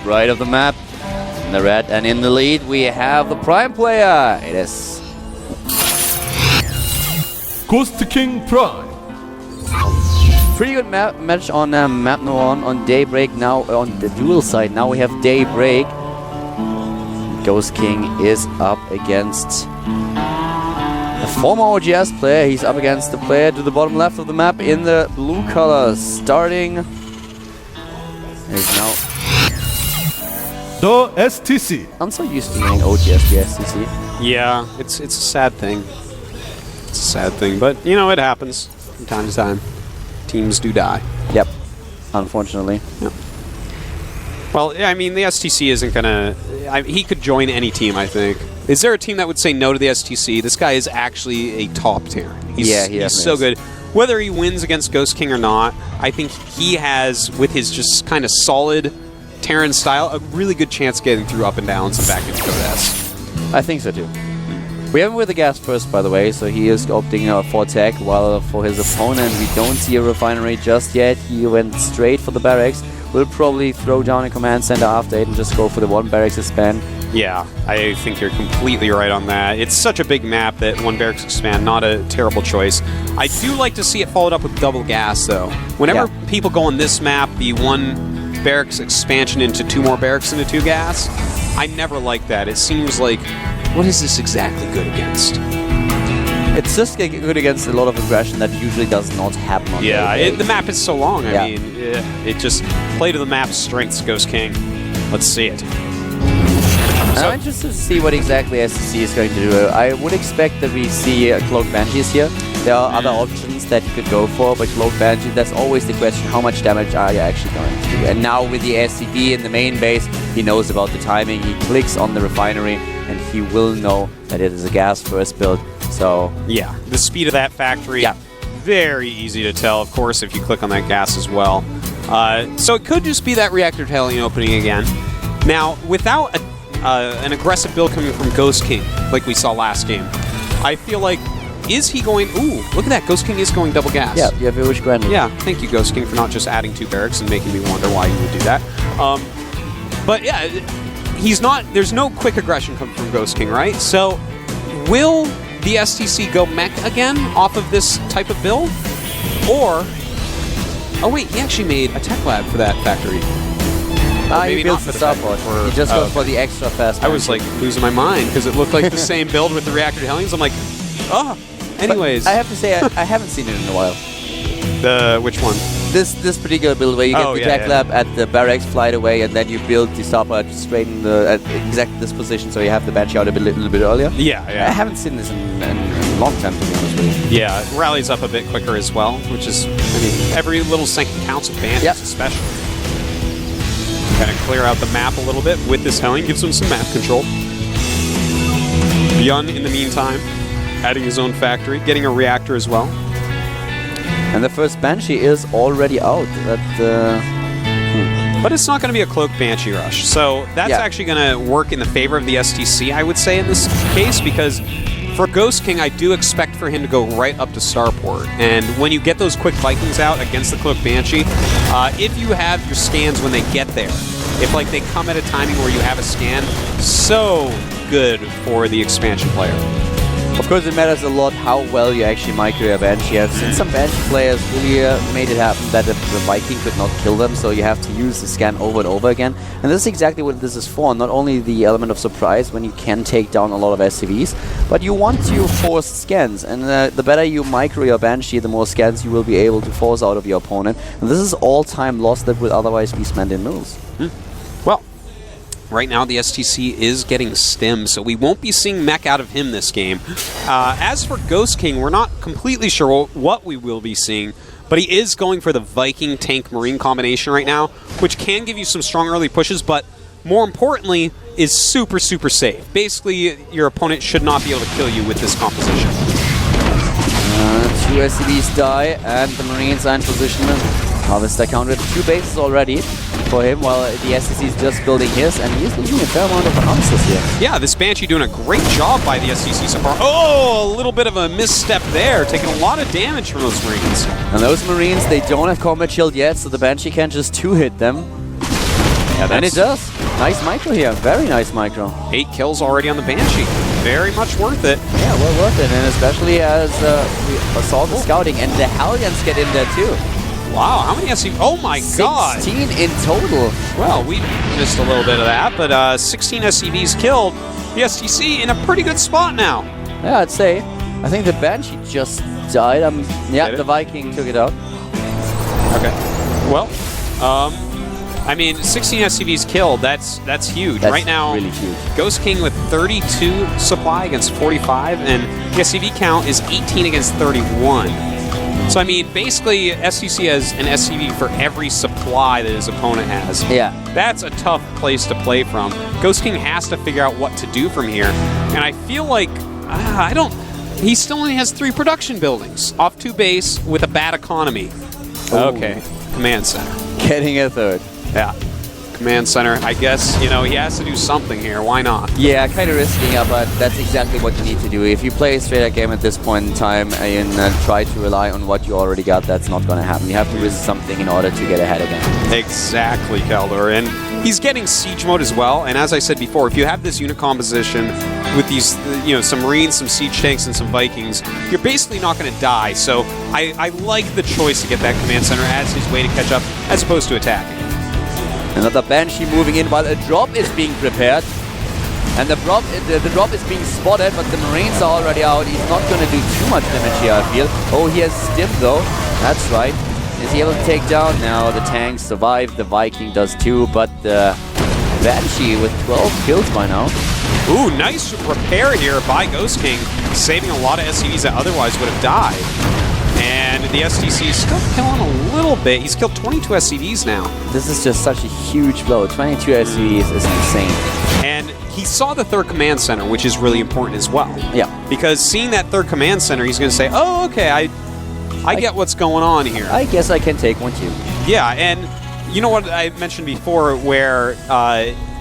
right of the map. In the red and in the lead, we have the Prime player. It is Ghost King Prime. pretty good match on map no on Daybreak. Now on the dual side, now we have Daybreak. Ghost King is up against a former OGS player. He's up against the player to the bottom left of the map in the blue colors. Starting is now The STC. I'm so used to being OGS the STC. Yeah, it's a sad thing. It's a sad thing, but you know, it happens from time to time. Teams do die. Yep, unfortunately. Yep. Well, yeah, I mean, the STC isn't gonna... he could join any team, I think. Is there a team that would say no to the STC? This guy is actually a top tier. He's so good. Whether he wins against Ghost King or not, I think he has, with his just kind of solid Terran style, a really good chance of getting through up and downs and back into Code S. I think so too. We have him with the gas first, by the way, so he is opting for tech, while for his opponent we don't see a refinery just yet. He went straight for the barracks. Will probably throw down a command center after it and just go for the one barracks expand. Yeah, I think you're completely right on that. It's such a big map that one barracks expand, not a terrible choice. I do like to see it followed up with double gas, though. Whenever people go on this map, the one barracks expansion into two more barracks into two gas, I never like that. It seems like, what is this exactly good against? It's just good against a lot of aggression that usually does not happen on the map is so long. I mean, it just play to the map's strengths, Ghost King. Let's see it. I'm interested to see what exactly STC is going to do. I would expect that we see Cloak Banshees here. There are other options that you could go for, but Cloak Banshee, that's always the question, how much damage are you actually going to do? And now with the SCD in the main base, he knows about the timing, he clicks on the refinery, and he will know that it is a gas first build. So yeah, the speed of that factory, very easy to tell, of course, if you click on that gas as well. So it could just be that reactor tailing opening again. Now, without an aggressive build coming from Ghost King, like we saw last game, I feel like, is he going... Ooh, look at that, Ghost King is going double gas. Yeah, you have your wish granted. Yeah, thank you, Ghost King, for not just adding two barracks and making me wonder why you would do that. But yeah, he's not... There's no quick aggression coming from Ghost King, right? So, will the STC go mech again off of this type of build? Or... Oh wait, he actually made a tech lab for that factory. He builds the support. He just goes for the extra fast. I was like losing my mind because it looked like the same build with the reactor tailings. I'm like, oh. Anyways, but I have to say I haven't seen it in a while. Which one? This particular build where you get the tech lab at the barracks, fly away, and then you build the stopper straight in at exactly this position, so you have the Banshee out a little bit earlier. Yeah. I haven't seen this in a long time, to be honest with you. Yeah, it rallies up a bit quicker as well, which is, I mean, every little second counts with Banshees, especially. Kind of clear out the map a little bit with this Helling, gives him some map control. Yun, in the meantime, adding his own factory, getting a reactor as well. And the first Banshee is already out. But it's not going to be a Cloak Banshee rush. So that's actually going to work in the favor of the STC, I would say, in this case, because for Ghost King, I do expect for him to go right up to Starport. And when you get those quick Vikings out against the Cloak Banshee, if you have your scans when they get there, if like they come at a timing where you have a scan, so good for the expansion player. Of course, it matters a lot how well you actually micro your Banshee. I've seen some Banshee players really made it happen that the Viking could not kill them, so you have to use the scan over and over again. And this is exactly what this is for. Not only the element of surprise when you can take down a lot of SCVs, but you want to force scans. And the better you micro your Banshee, the more scans you will be able to force out of your opponent. And this is all time lost that would otherwise be spent in mills. Well, right now, the STC is getting stim, so we won't be seeing mech out of him this game. As for Ghost King, we're not completely sure what we will be seeing, but he is going for the Viking Tank Marine combination right now, which can give you some strong early pushes, but more importantly, is super, super safe. Basically, your opponent should not be able to kill you with this composition. Two SCVs die, and the Marines are in position. Harvester counted 2 bases already for him, while the STC is just building his, and he's losing a fair amount of harvests here. Yeah, this Banshee doing a great job by the STC so far. Oh, a little bit of a misstep there, taking a lot of damage from those Marines. And those Marines, they don't have combat shield yet, so the Banshee can just 2-hit them. Yeah, and it does. Nice micro here. Very nice micro. 8 kills already on the Banshee. Very much worth it. Yeah, well worth it. And especially as we saw the scouting. And the Hellions get in there too. Wow, how many SCVs? Oh my god! 16 in total. Well, we missed a little bit of that, but 16 SCVs killed. The STC in a pretty good spot now. Yeah, I'd say. I think the Banshee just died. Yeah, the Viking took it out. Okay. Well, I mean, 16 SCVs killed, that's huge. That's right now, really huge. Ghost King with 32 supply against 45, and the SCV count is 18 against 31. So, I mean, basically, STC has an SCV for every supply that his opponent has. Yeah. That's a tough place to play from. Ghost King has to figure out what to do from here, and I feel like, he still only has 3 production buildings off 2 base with a bad economy. Ooh. Okay, command center. Getting a third. Yeah, command center. I guess, he has to do something here. Why not? Yeah, kind of risking it, but that's exactly what you need to do. If you play a straight-up game at this point in time and try to rely on what you already got, that's not going to happen. You have to risk something in order to get ahead again. Exactly, Keldor. And he's getting siege mode as well. And as I said before, if you have this unit composition with these, some Marines, some siege tanks, and some Vikings, you're basically not going to die. So I like the choice to get that command center as his way to catch up, as opposed to attacking. Another Banshee moving in while a drop is being prepared. And the drop is being spotted, but the Marines are already out. He's not going to do too much damage here, I feel. Oh, he has Stim, though. That's right. Is he able to take down? No, the tanks survive. The Viking does too, but the Banshee with 12 kills by now. Ooh, nice repair here by Ghost King, saving a lot of SCVs that otherwise would have died. And the STC is still killing a little bit. He's killed 22 SCVs now. This is just such a huge blow. 22 SCVs is insane. And he saw the 3rd command center, which is really important as well. Yeah. Because seeing that 3rd command center, he's going to say, oh, okay, I get what's going on here. I guess I can take one too. Yeah, and you know what I mentioned before, where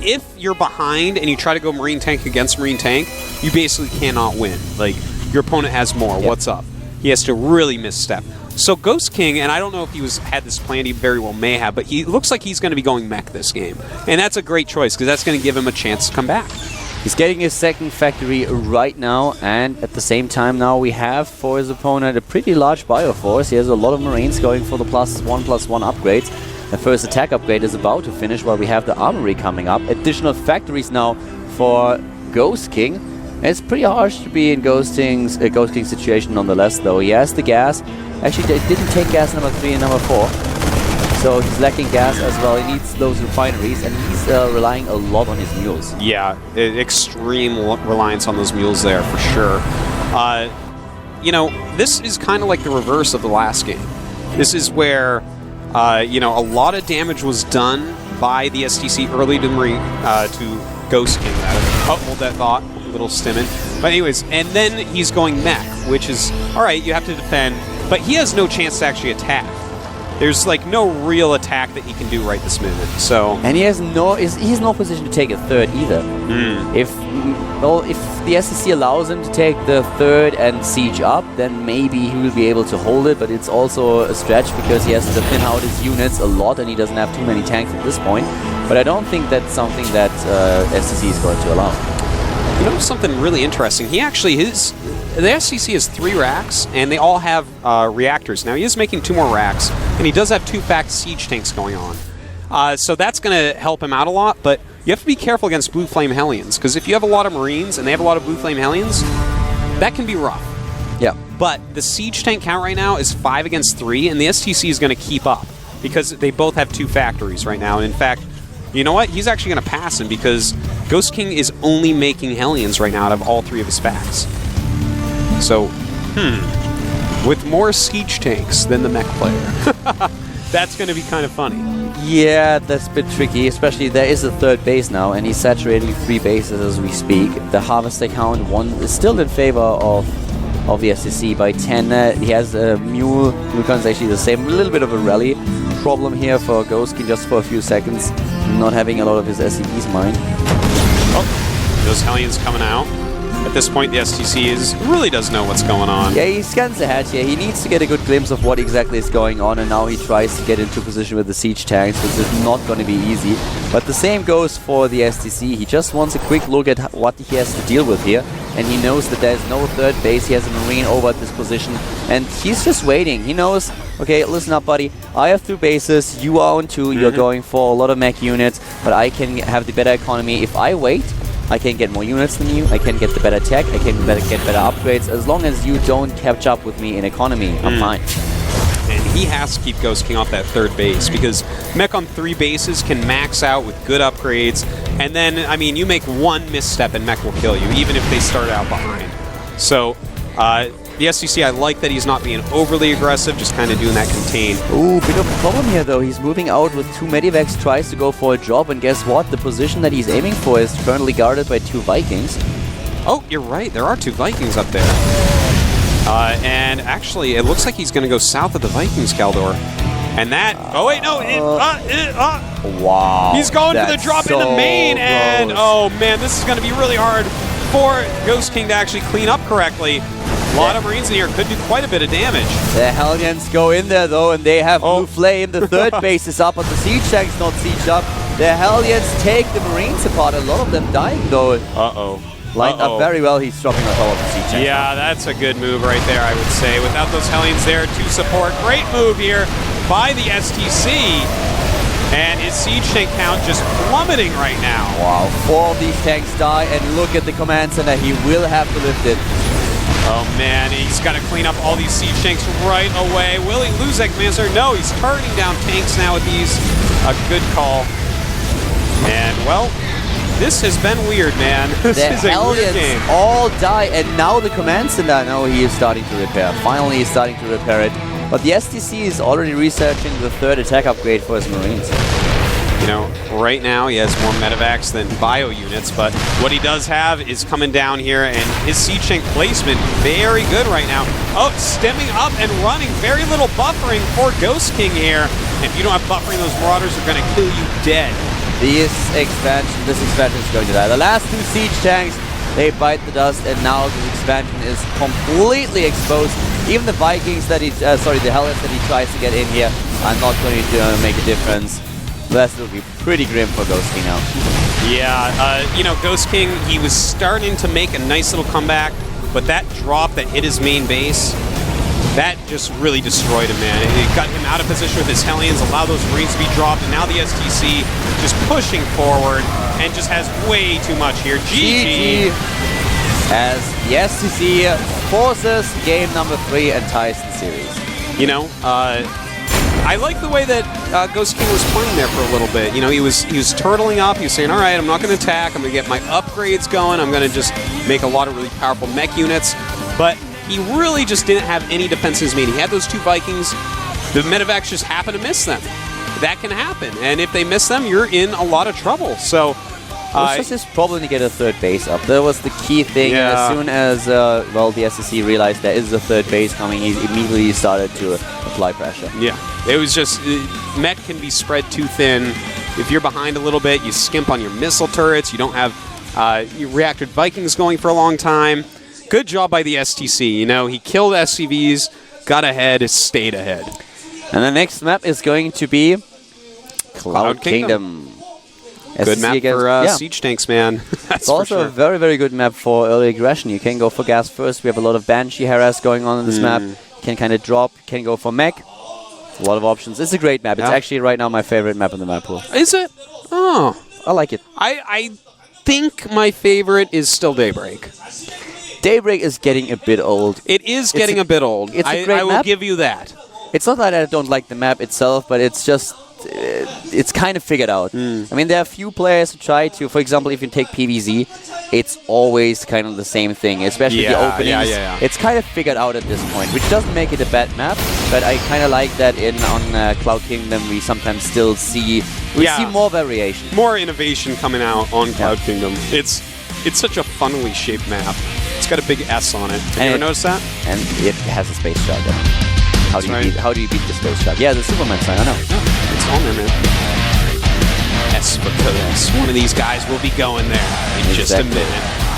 if you're behind and you try to go Marine tank against Marine tank, you basically cannot win. Like, your opponent has more. Yep. What's up? He has to really misstep. So Ghost King, and I don't know if he had this planned, he very well may have, but he looks like he's going to be going mech this game. And that's a great choice, because that's going to give him a chance to come back. He's getting his 2nd factory right now, and at the same time now we have for his opponent a pretty large bioforce. He has a lot of Marines going for the +1/+1 upgrades. The first attack upgrade is about to finish while we have the armory coming up. Additional factories now for Ghost King. It's pretty harsh to be in Ghost King's situation nonetheless, though. He has the gas. Actually, they didn't take gas number 3 and number 4. So he's lacking gas as well. He needs those refineries, and he's relying a lot on his mules. Yeah, extreme reliance on those mules there, for sure. This is kind of like the reverse of the last game. This is where, a lot of damage was done by the STC early to Ghost King. Hold that thought. Little stimming. But anyways, and then he's going mech, which is, alright, you have to defend, but he has no chance to actually attack. There's like no real attack that he can do right this minute, so... And he's no position to take a 3rd either. If the STC allows him to take the 3rd and siege up, then maybe he will be able to hold it, but it's also a stretch because he has to thin out his units a lot and he doesn't have too many tanks at this point. But I don't think that's something that STC is going to allow. Something really interesting. The SCC has 3 racks, and they all have reactors. Now, he is making 2 more racks, and he does have 2 fact siege tanks going on. So that's going to help him out a lot, but you have to be careful against Blue Flame Hellions, because if you have a lot of Marines, and they have a lot of Blue Flame Hellions, that can be rough. Yeah. But the siege tank count right now is 5 against 3, and the STC is going to keep up, because they both have 2 factories right now, and in fact... You know what? He's actually going to pass him because Ghost King is only making Hellions right now out of all 3 of his facts. So, with more siege tanks than the mech player. That's going to be kind of funny. Yeah, that's a bit tricky, especially there is a 3rd base now, and he's saturating 3 bases as we speak. The harvester count 1 is still in favor of the STC by 10. He has a mule. Mule is actually the same. A little bit of a rally problem here for Ghost King just for a few seconds. Not having a lot of his SCVs mined. Oh, those Hellions coming out. At this point, the STC really does know what's going on. Yeah, he scans ahead here. He needs to get a good glimpse of what exactly is going on, and now he tries to get into position with the siege tanks, which is not going to be easy. But the same goes for the STC. He just wants a quick look at what he has to deal with here, and he knows that there's no third base. He has a Marine over at this position, and he's just waiting. He knows, okay, listen up, buddy. I have 2 bases. You are on 2. You're going for a lot of mech units, but I can have the better economy. If I wait, I can get more units than you, I can get the better tech, I can get better upgrades. As long as you don't catch up with me in economy, I'm fine. And he has to keep Ghost King off that third base, because mech on 3 bases can max out with good upgrades, and then, I mean, you make one misstep and mech will kill you, even if they start out behind. So, the STC, I like that he's not being overly aggressive, just kind of doing that contain. Ooh, bit of a problem here though. He's moving out with 2 Medivacs, tries to go for a job, and guess what? The position that he's aiming for is currently guarded by 2 Vikings. Oh, you're right. There are 2 Vikings up there. And actually, it looks like he's going to go south of the Vikings, Kaldor. And that... Oh, wait, no. Wow. He's going for the drop in the main, and... Oh, man, this is going to be really hard for Ghost King to actually clean up correctly. A lot of Marines in here could do quite a bit of damage. The Hellions go in there though, and they have Blue Flame. The third base is up, but the siege tank's not sieged up. The Hellions take the Marines apart. A lot of them dying though. Lined up very well. He's dropping on top of the siege tank. Yeah, that's a good move right there, I would say. Without those Hellions there to support. Great move here by the STC. And his siege tank count just plummeting right now. Wow, 4 of these tanks die, and look at the command center. He will have to lift it. Oh man, he's got to clean up all these siege tanks right away. Will he lose that command center? No, he's turning down tanks now with these. A good call. And well, this has been weird, man. This is a weird game. All die, and now the command center. No, he is starting to repair. Finally, he's starting to repair it. But the STC is already researching the 3rd attack upgrade for his Marines. You know, right now he has more medevacs than bio units, but what he does have is coming down here, and his siege tank placement very good right now. Oh, stemming up and running. Very little buffering for Ghost King here. If you don't have buffering, those Marauders are going to kill you dead. This expansion is going to die. The last 2 siege tanks, they bite the dust, and now this expansion is completely exposed. Even the Vikings that the Hellions that he tries to get in here are not going to make a difference. That will be pretty grim for Ghost King now. Yeah, you know, Ghost King, he was starting to make a nice little comeback, but that drop that hit his main base, that just really destroyed him, man. It got him out of position with his Hellions, allowed those Marines to be dropped, and now the STC just pushing forward and just has way too much here. GG. As the STC forces game number 3 and ties the series. You know, I like the way that Ghost King was playing there for a little bit. You know, he was turtling up. He was saying, all right, I'm not going to attack. I'm going to get my upgrades going. I'm going to just make a lot of really powerful mech units. But he really just didn't have any defenses made. He had those 2 Vikings. The medevacs just happened to miss them. That can happen. And if they miss them, you're in a lot of trouble. So... It's just his problem to get a 3rd base up. That was the key thing. Yeah. As soon as the SSC realized there is a 3rd base coming, he immediately started to apply pressure. Yeah, it was just mech can be spread too thin. If you're behind a little bit, you skimp on your missile turrets. You don't have your reactored Vikings going for a long time. Good job by the STC. You know, he killed SCVs, got ahead, stayed ahead. And the next map is going to be Cloud Kingdom. Good map for siege tanks, man. That's it's also a very, very good map for early aggression. You can go for gas first. We have a lot of Banshee harass going on in this map. You can kind of drop, can go for mech. A lot of options. It's a great map. It's actually right now my favorite map in the map pool. Is it? Oh. I like it. I think my favorite is still Daybreak. Daybreak is getting a bit old. It is getting a bit old. It's a great I will map. give you that. It's not that I don't like the map itself, but it's just... it's kind of figured out. I mean, there are a few players who try to, for example, if you take PvZ, it's always kind of the same thing, especially the openings. It's kind of figured out at this point, which doesn't make it a bad map, but I kind of like that on Cloud Kingdom we sometimes still see more variation. More innovation coming out on Cloud Kingdom. It's such a funnily shaped map. It's got a big S on it. Have you ever noticed that? And it has a space shotgun. How do you beat the space shot? Yeah, the Superman sign, I know. Yeah, it's on there, man. S for Codex. One of these guys will be going there in just a minute.